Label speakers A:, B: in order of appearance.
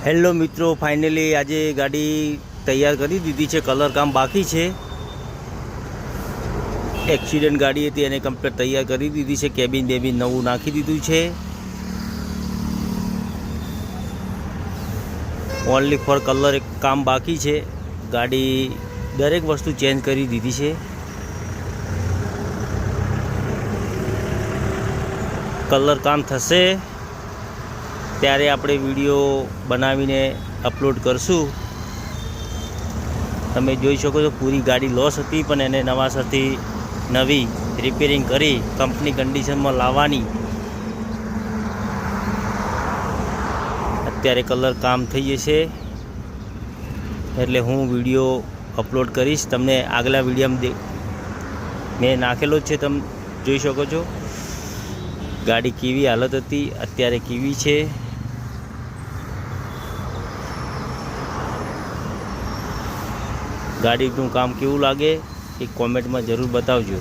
A: Hello મિત્રો, finally આજે ગાડી તૈયાર કરી દીધી છે. કલર કામ બાકી છે. એક્સિડન્ટ ગાડી હતી એને કમ્પ્લીટ તૈયાર કરી દીધી છે. કેબિન બેબિન નવું નાખી દીધું છે. ઓનલી ફોર કલર કામ બાકી છે. ગાડી દરેક વસ્તુ ચેન્જ કરી દીધી છે. કલર કામ થશે ત્યારે આપણે વિડીયો બનાવીને અપલોડ કરશું. તમે જોઈ શકો છો પૂરી ગાડી લોસ હતી, પણ એને નવાસરથી નવી રિપેરિંગ કરી કંપની કન્ડિશનમાં લાવવાની. અત્યારે કલર કામ થઈ જશે એટલે હું વિડીયો અપલોડ કરીશ. તમને આગલા વિડીયોમાં મેં નાખેલો જ છે, તમે જોઈ શકો છો ગાડી કેવી હાલત હતી, અત્યારે કેવી છે. ગાડીનું કામ કેવું લાગે એ કોમેન્ટમાં જરૂર બતાવજો.